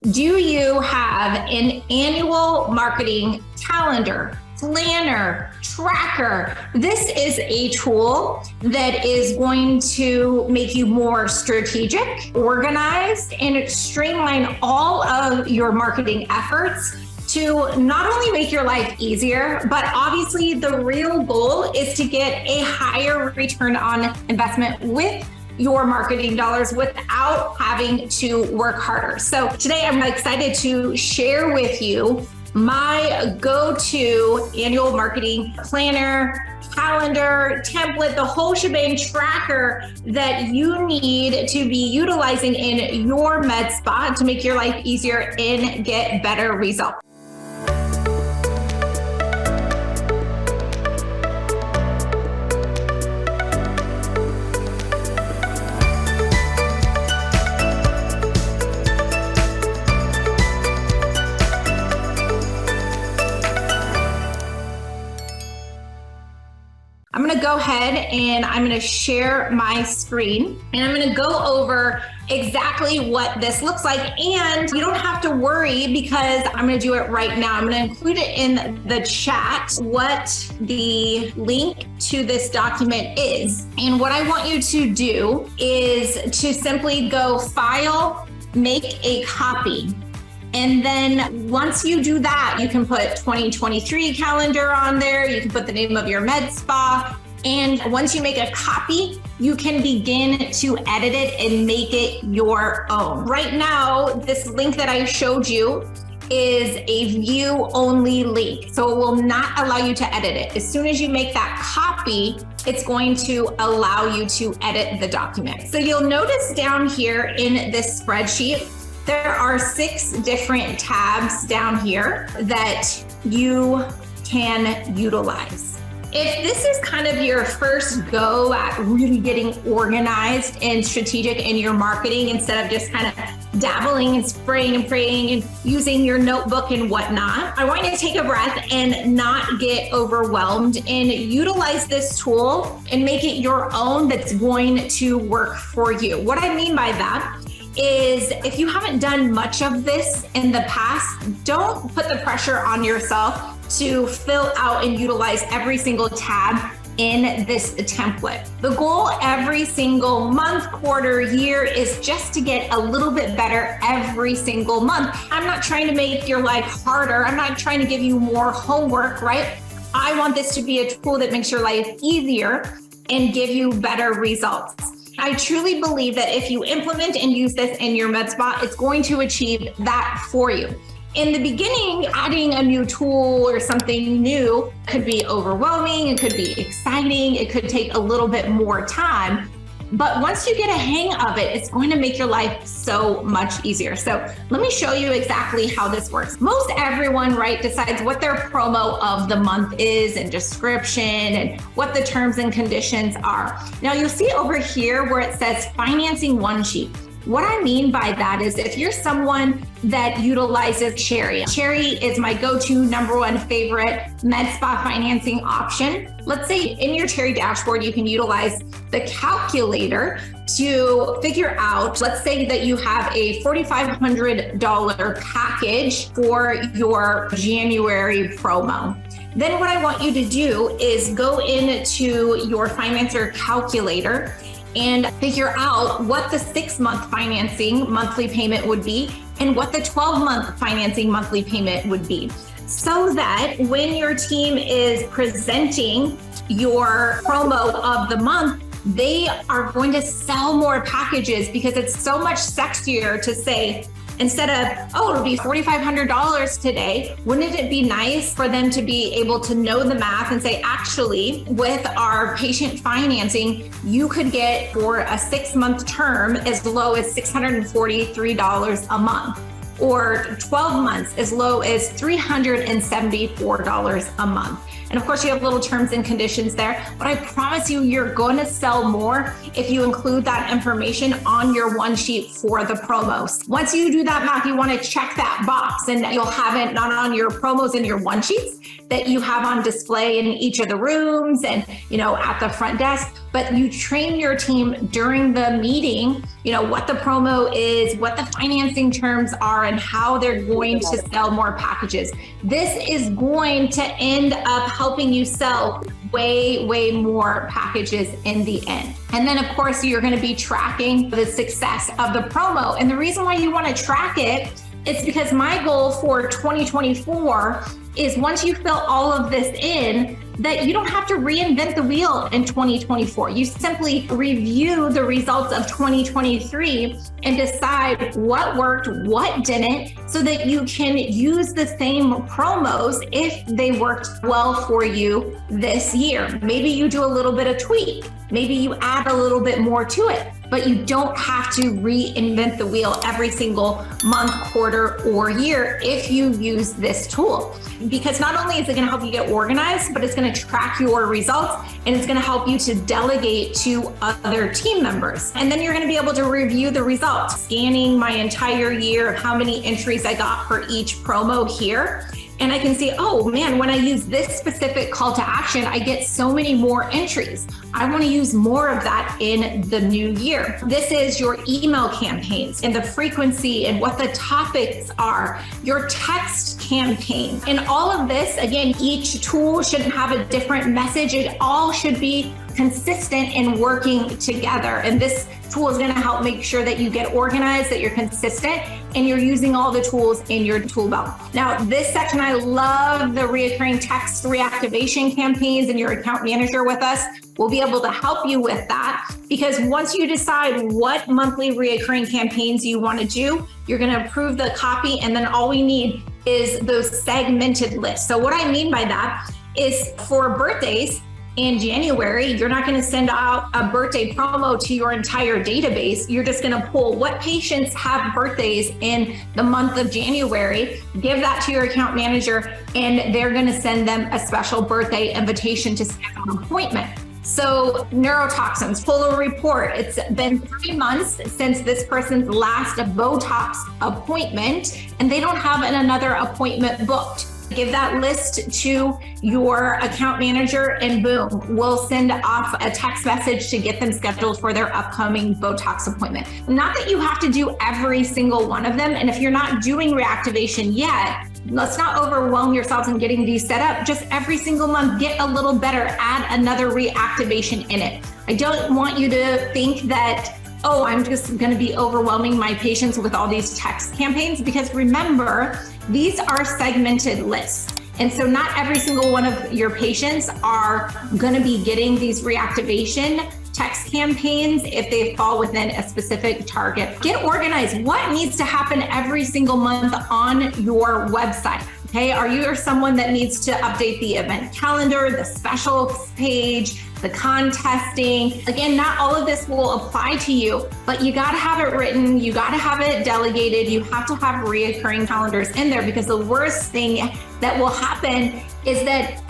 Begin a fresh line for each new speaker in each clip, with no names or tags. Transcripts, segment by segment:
Do you have an annual marketing calendar, planner, tracker? This is a tool that is going to make you more strategic, organized, and streamline all of your marketing efforts to not only make your life easier, but obviously the real goal is to get a higher return on investment with your marketing dollars without having to work harder. So today I'm excited to share with you my go-to annual marketing planner, calendar, template, the whole shebang tracker that you need to be utilizing in your med spa to make your life easier and get better results. I'm going to go ahead and I'm going to share my screen and I'm going to go over exactly what this looks like. And you don't have to worry because I'm going to do it right now. I'm going to include it in the chat what the link to this document is. And what I want you to do is to simply go File, Make a Copy. And then once you do that, you can put 2023 calendar on there. You can put the name of your med spa. And once you make a copy, you can begin to edit it and make it your own. Right now, this link that I showed you is a view only link. So it will not allow you to edit it. As soon as you make that copy, it's going to allow you to edit the document. So you'll notice down here in this spreadsheet, there are 6 different tabs down here that you can utilize. If this is kind of your first go at really getting organized and strategic in your marketing instead of just kind of dabbling and spraying and praying and using your notebook and whatnot, I want you to take a breath and not get overwhelmed and utilize this tool and make it your own that's going to work for you. What I mean by that is if you haven't done much of this in the past, don't put the pressure on yourself to fill out and utilize every single tab in this template. The goal every single month, quarter, year is just to get a little bit better every single month. I'm not trying to make your life harder. I'm not trying to give you more homework, right? I want this to be a tool that makes your life easier and give you better results. I truly believe that if you implement and use this in your med spa, it's going to achieve that for you. In the beginning, adding a new tool or something new could be overwhelming, it could be exciting, it could take a little bit more time. But once you get a hang of it, it's going to make your life so much easier. So let me show you exactly how this works. Most everyone, right, decides what their promo of the month is and description and what the terms and conditions are. Now you'll see over here where it says financing one sheet. What I mean by that is if you're someone that utilizes Cherry is my go-to #1 favorite med spa financing option. Let's say in your Cherry dashboard, you can utilize the calculator to figure out, let's say that you have a $4,500 package for your January promo. Then what I want you to do is go into your Financer calculator and figure out what the 6-month financing monthly payment would be and what the 12-month financing monthly payment would be. So that when your team is presenting your promo of the month, they are going to sell more packages because it's so much sexier to say, instead of, oh, it'll be $4,500 today, wouldn't it be nice for them to be able to know the math and say, actually, with our patient financing, you could get for a 6-month term as low as $643 a month, or 12 months as low as $374 a month. And of course, you have little terms and conditions there, but I promise you, you're going to sell more if you include that information on your one sheet for the promos. Once you do that math, you want to check that box and you'll have it not on your promos and your one sheets that you have on display in each of the rooms and, at the front desk. but you train your team during the meeting, what the promo is, what the financing terms are, and how they're going to sell more packages. This is going to end up helping you sell way, way more packages in the end. And then of course, you're going to be tracking the success of the promo. And the reason why you want to track it is because my goal for 2024 is once you fill all of this in, that you don't have to reinvent the wheel in 2024. You simply review the results of 2023 and decide what worked, what didn't, so that you can use the same promos if they worked well for you this year. Maybe you do a little bit of tweak. Maybe you add a little bit more to it, but you don't have to reinvent the wheel every single month, quarter, or year if you use this tool. Because not only is it going to help you get organized, but it's going to track your results and it's going to help you to delegate to other team members. And then you're going to be able to review the results, scanning my entire year of how many entries I got for each promo here. And I can see, oh man, when I use this specific call to action, I get so many more entries. I want to use more of that in the new year. This is your email campaigns and the frequency and what the topics are, your text campaign. And all of this, again, each tool should have a different message. It all should be consistent and working together. And this tool is going to help make sure that you get organized, that you're consistent, and you're using all the tools in your tool belt. Now, this section, I love the reoccurring text reactivation campaigns, and your account manager with us will be able to help you with that, because once you decide what monthly reoccurring campaigns you want to do, you're going to approve the copy, and then all we need is those segmented lists. So what I mean by that is for birthdays, in January, you're not going to send out a birthday promo to your entire database. You're just going to pull what patients have birthdays in the month of January, give that to your account manager, and they're going to send them a special birthday invitation to schedule an appointment. So neurotoxins, pull a report. It's been 3 months since this person's last Botox appointment, and they don't have another appointment booked. Give that list to your account manager and boom, we'll send off a text message to get them scheduled for their upcoming Botox appointment. Not that you have to do every single one of them. And if you're not doing reactivation yet, let's not overwhelm yourselves in getting these set up. Just every single month, get a little better, add another reactivation in it. I don't want you to think that, oh, I'm just going to be overwhelming my patients with all these text campaigns, because remember, these are segmented lists. And so not every single one of your patients are going to be getting these reactivation text campaigns if they fall within a specific target. Get organized. What needs to happen every single month on your website? Okay, are you someone that needs to update the event calendar, the specials page, the contesting? Again, not all of this will apply to you, but you got to have it written. You got to have it delegated. You have to have reoccurring calendars in there, because the worst thing that will happen is that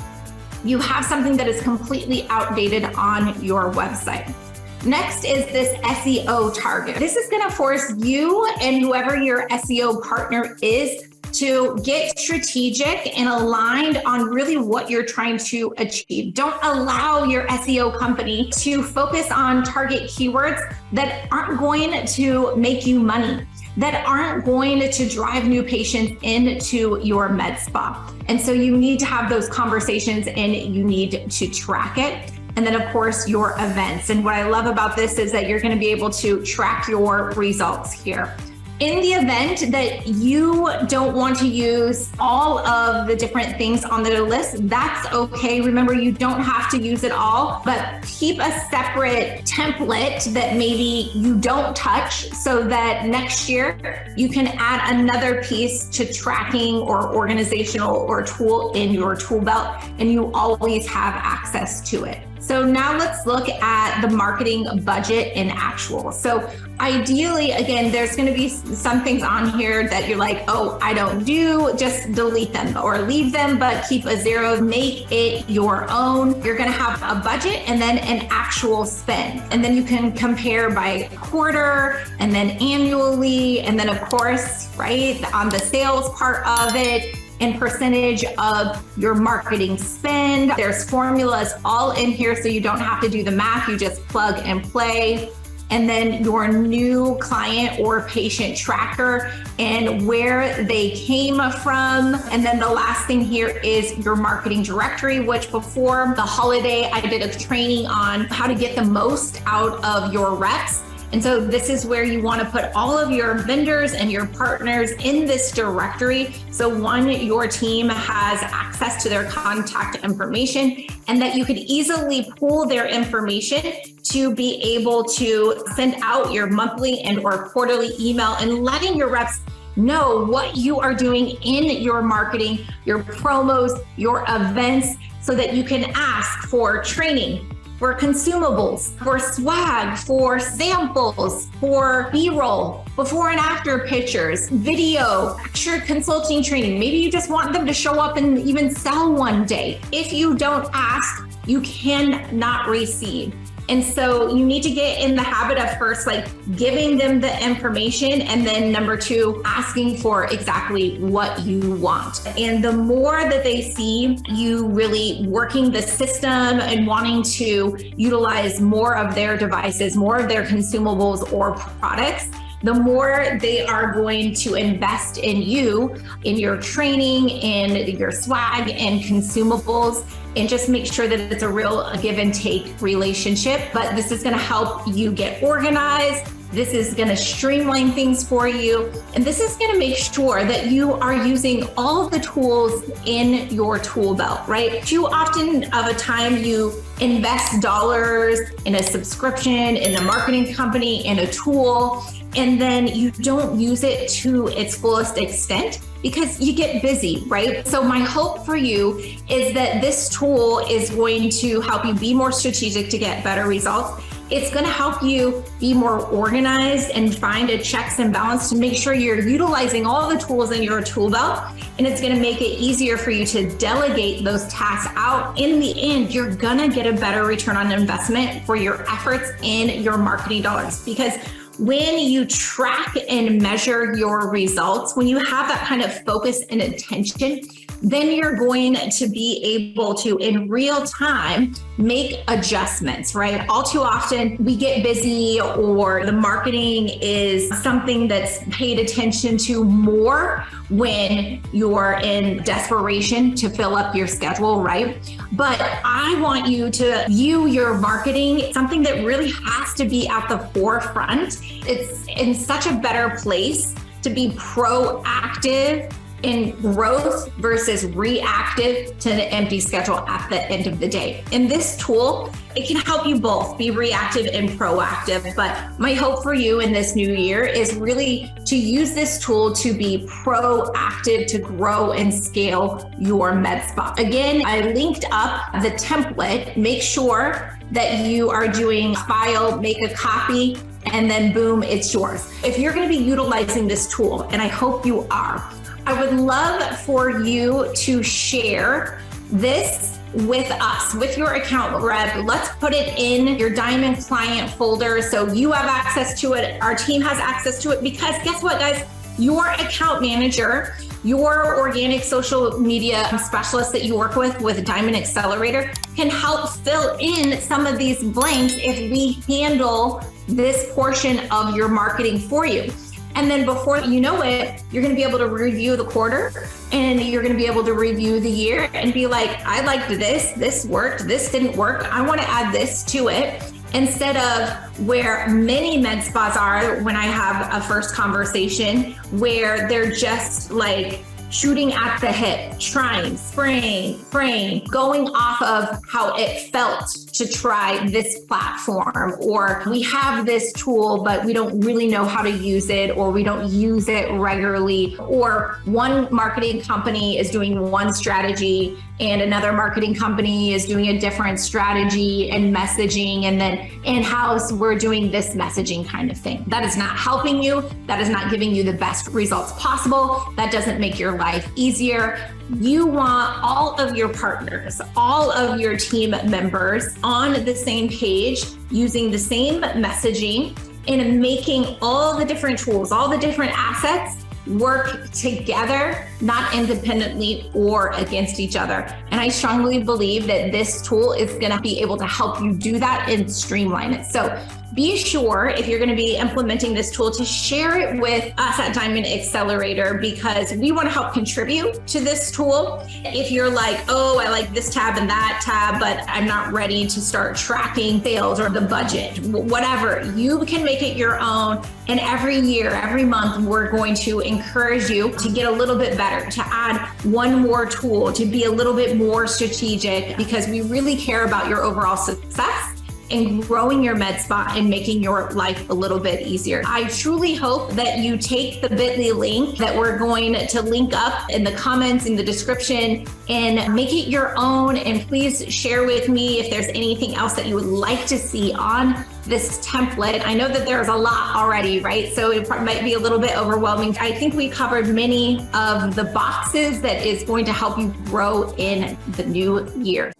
you have something that is completely outdated on your website. Next is this SEO target. This is going to force you and whoever your SEO partner is to get strategic and aligned on really what you're trying to achieve. Don't allow your SEO company to focus on target keywords that aren't going to make you money, that aren't going to drive new patients into your med spa. And so you need to have those conversations and you need to track it. And then of course, your events. And what I love about this is that you're going to be able to track your results here. In the event that you don't want to use all of the different things on the list, that's okay. Remember, you don't have to use it all, but keep a separate template that maybe you don't touch, so that next year you can add another piece to tracking or organizational or tool in your tool belt, and you always have access to it. So now let's look at the marketing budget in actual. So ideally, again, there's going to be some things on here that you're like, oh, I don't do, just delete them or leave them, but keep a zero, make it your own. You're going to have a budget and then an actual spend. And then you can compare by quarter and then annually. And then of course, right, on the sales part of it, and percentage of your marketing spend. There's formulas all in here, so you don't have to do the math, you just plug and play. And then your new client or patient tracker and where they came from. And then the last thing here is your marketing directory, which before the holiday, I did a training on how to get the most out of your reps. And so this is where you want to put all of your vendors and your partners in this directory. So one, your team has access to their contact information and that you could easily pull their information to be able to send out your monthly and or quarterly email and letting your reps know what you are doing in your marketing, your promos, your events, so that you can ask for training, for consumables, for swag, for samples, for B-roll, before and after pictures, video, extra consulting training. Maybe you just want them to show up and even sell one day. If you don't ask, you cannot receive. And so you need to get in the habit of first, like giving them the information, and then number two, asking for exactly what you want. And the more that they see you really working the system and wanting to utilize more of their devices, more of their consumables or products, the more they are going to invest in you, in your training, in your swag and consumables, and just make sure that it's a real give and take relationship. But this is going to help you get organized. This is going to streamline things for you. And this is going to make sure that you are using all the tools in your tool belt, right? Too often of a time you invest dollars in a subscription, in a marketing company, in a tool, and then you don't use it to its fullest extent because you get busy, right? So my hope for you is that this tool is going to help you be more strategic to get better results. It's going to help you be more organized and find a checks and balance to make sure you're utilizing all the tools in your tool belt. And it's going to make it easier for you to delegate those tasks out. In the end, you're going to get a better return on investment for your efforts in your marketing dollars. Because when you track and measure your results, when you have that kind of focus and attention, then you're going to be able to, in real time, make adjustments, right? All too often, we get busy or the marketing is something that's paid attention to more when you're in desperation to fill up your schedule, right? But I want you to view your marketing something that really has to be at the forefront. It's in such a better place to be proactive in growth versus reactive to an empty schedule at the end of the day. In this tool, it can help you both be reactive and proactive. But my hope for you in this new year is really to use this tool to be proactive to grow and scale your med spa. Again, I linked up the template. Make sure that you are doing file, make a copy, and then boom, it's yours. If you're going to be utilizing this tool, and I hope you are, I would love for you to share this with us, with your account rep. Let's put it in your Diamond client folder so you have access to it. Our team has access to it, because guess what, guys? Your account manager, your organic social media specialist that you work with Diamond Accelerator, can help fill in some of these blanks if we handle this portion of your marketing for you. And then before you know it, you're going to be able to review the quarter, and you're going to be able to review the year and be like, I liked this worked, this didn't work, I want to add this to it. Instead of where many med spas are when I have a first conversation, where they're just like shooting at the hip, trying, spraying, praying, going off of how it felt to try this platform, or we have this tool, but we don't really know how to use it, or we don't use it regularly, or one marketing company is doing one strategy and another marketing company is doing a different strategy and messaging, and then in-house we're doing this messaging kind of thing. That is not helping you. That is not giving you the best results possible. That doesn't make your life easier. You want all of your partners, all of your team members on the same page, using the same messaging, and making all the different tools, all the different assets work together, not independently or against each other. And I strongly believe that this tool is going to be able to help you do that and streamline it. So be sure, if you're going to be implementing this tool, to share it with us at Diamond Accelerator, because we want to help contribute to this tool. If you're like, oh, I like this tab and that tab, but I'm not ready to start tracking sales or the budget, whatever, you can make it your own. And every year, every month, we're going to encourage you to get a little bit better, to add one more tool, to be a little bit more strategic, because we really care about your overall success and growing your med spa and making your life a little bit easier. I truly hope that you take the bit.ly link that we're going to link up in the comments, in the description, and make it your own. And please share with me if there's anything else that you would like to see on this template. I know that there's a lot already, right? So it might be a little bit overwhelming. I think we covered many of the boxes that is going to help you grow in the new year.